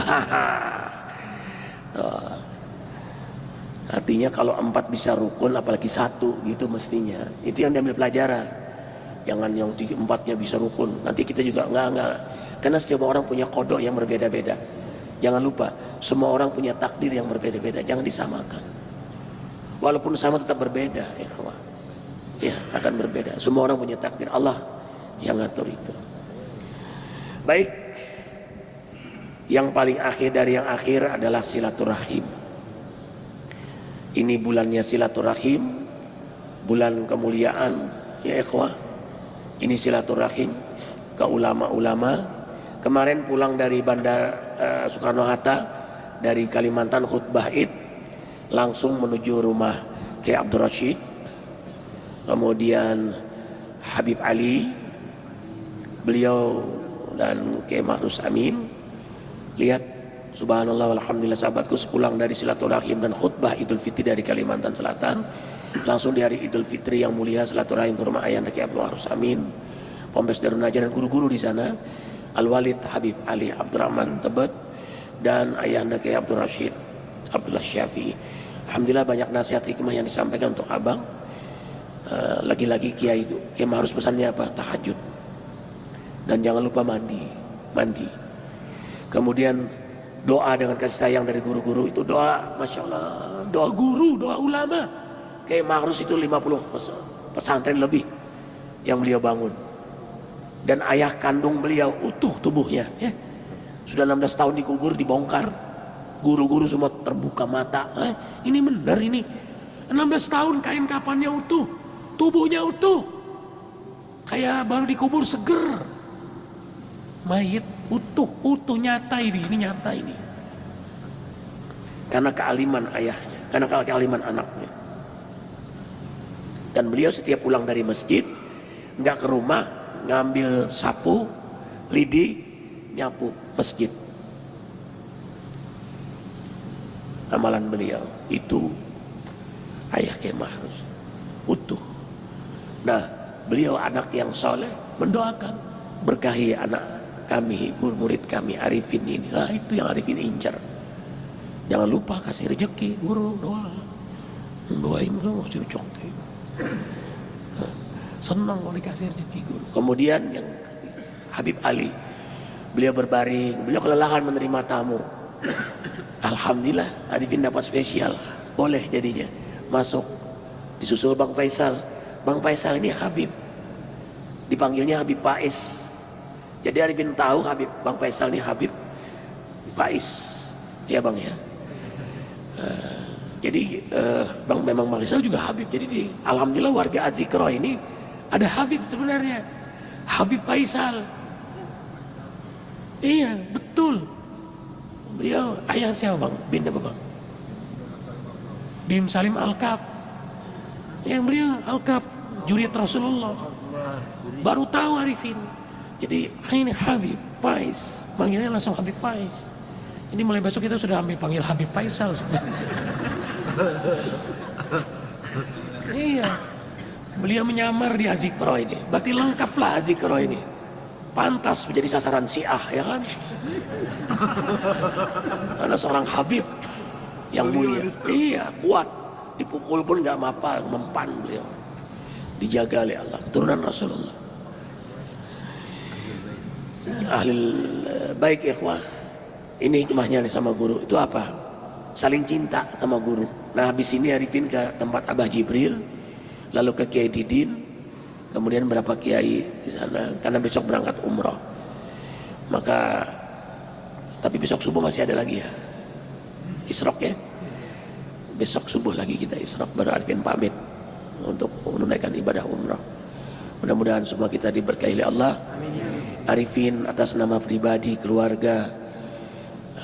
[SPEAKER 1] Artinya kalau 4 bisa rukun, apalagi 1 gitu mestinya. Itu yang diambil pelajaran. Jangan yang 4-nya bisa rukun. Nanti kita juga enggak. Karena setiap orang punya kodok yang berbeda-beda. Jangan lupa, semua orang punya takdir yang berbeda-beda. Jangan disamakan. Walaupun sama tetap berbeda, ya kawan. Ya, akan berbeda. Semua orang punya takdir. Allah yang ngatur itu. Baik. Yang paling akhir dari yang akhir adalah silaturahim. Ini bulannya silaturahim, bulan kemuliaan, ya ikhwah. Ini silaturahim ke ulama-ulama. Kemarin pulang dari Bandara Soekarno-Hatta, dari Kalimantan khutbah Id langsung menuju rumah Kiai Abdul Rashid, kemudian Habib Ali, beliau dan Kiai Ma'ruf Amin. Lihat, subhanallah, alhamdulillah, sahabatku sepulang dari silaturahim dan khutbah Idul Fitri dari Kalimantan Selatan, langsung di hari Idul Fitri yang mulia silaturahim ke rumah ayahanda Kiai Abdul Ma'ruf Amin, Pompes Darun Najah dan guru-guru di sana, Al-Walid Habib Ali Abdurrahman Tebet dan ayahanda Kiai Abdul Rashid Abdullah Syafi'i. Alhamdulillah banyak nasihat hikmah yang disampaikan untuk abang. Lagi-lagi Kiai itu, Kiai harus pesannya apa? Tahajud. Dan jangan lupa mandi. Kemudian doa dengan kasih sayang dari guru-guru, itu doa, Masya Allah, doa guru, doa ulama. Kiai Ma'ruf itu 50 pesantren lebih yang beliau bangun. Dan ayah kandung beliau utuh tubuhnya, ya. Sudah 16 tahun dikubur, dibongkar. Guru-guru semua terbuka mata. Ini benar ini. 16 tahun kain kapannya utuh, tubuhnya utuh. Kayak baru dikubur seger. Mayit utuh nyata ini nyata ini. Karena kealiman ayahnya, karena kealiman anaknya. Dan beliau setiap pulang dari masjid, nggak ke rumah, ngambil sapu, lidi, nyapu masjid. Amalan beliau itu ayah Kiai Ma'ruf utuh. Nah, beliau anak yang soleh, mendoakan berkahi anak kami, guru murid kami Arifin ini. Nah, itu yang Arifin incar. Jangan lupa kasih rezeki guru, doain dong, kasih rezeki. Senang kalau dikasih rezeki guru. Kemudian yang Habib Ali, beliau berbaring, beliau kelelahan menerima tamu. Alhamdulillah Arifin dapat spesial, boleh jadinya masuk, disusul Bang Faisal. Bang Faisal ini Habib, dipanggilnya Habib Faiz. Jadi Arifin tahu Bang Faisal ini Habib Faiz, ya Bang ya. Jadi Bang Faisal juga Habib. Jadi alhamdulillah warga Azikro ini ada Habib sebenarnya, Habib Faisal. Iya betul. Beliau ayah siapa Bang? Bin apa Bang? Bim Salim Al-Kaf. Yang beliau Al-Kaf, juriat Rasulullah. Baru tahu Arifin. Jadi ini Habib Faiz, panggilnya langsung Habib Faiz. Ini mulai besok kita sudah ambil panggil Habib Faisal. Iya. Beliau menyamar di Azikro ini. Berarti lengkaplah Azikro ini. Pantas menjadi sasaran Syiah, ya kan? Karena seorang Habib yang mulia, iya, kuat, dipukul pun nggak apa-apa, mempan beliau, dijaga oleh Allah, keturunan Rasulullah. Ahlul baik ikhwah, ini hikmahnya nih sama guru itu apa? Saling cinta sama guru. Nah habis ini Arifin ke tempat Abah Jibril, lalu ke Kiai Didin, kemudian berapa kiai di sana, karena besok berangkat umroh. Maka tapi besok subuh masih ada lagi ya, Isrok ya. Besok subuh lagi kita Isrok, baru Arifin pamit untuk menunaikan ibadah umroh. Mudah-mudahan semua kita diberkahi oleh Allah. Arifin atas nama pribadi, keluarga,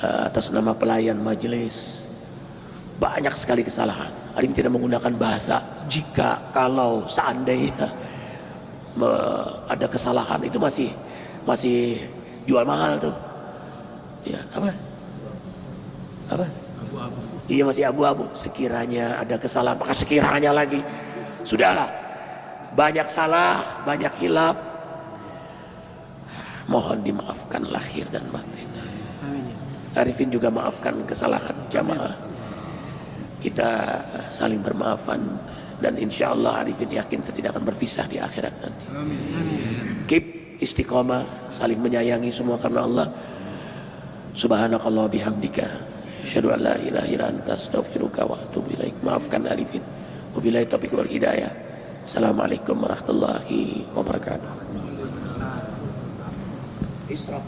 [SPEAKER 1] atas nama pelayan majelis, banyak sekali kesalahan. Arifin tidak menggunakan bahasa jika, kalau, seandainya ada kesalahan, itu masih jual mahal tuh. Ya, apa?
[SPEAKER 3] Abu-abu.
[SPEAKER 1] Iya masih abu-abu. Sekiranya ada kesalahan, maka sekiranya lagi. Sudahlah. Banyak salah, banyak hilap. Mohon dimaafkan lahir dan batin. Arifin juga maafkan kesalahan jamaah. Kita saling bermaafan. Dan insya Allah Arifin yakin kita tidak akan berpisah di akhirat nanti. Keep istiqomah, saling menyayangi semua karena Allah. Subhanakallah bihamdika, asyhadu an la ilaha illa anta, astaghfiruka wa atubu ilaik. Maafkan Arifin. Wabillahi taufiq wal hidayah. Assalamualaikum warahmatullahi wabarakatuh. Isra.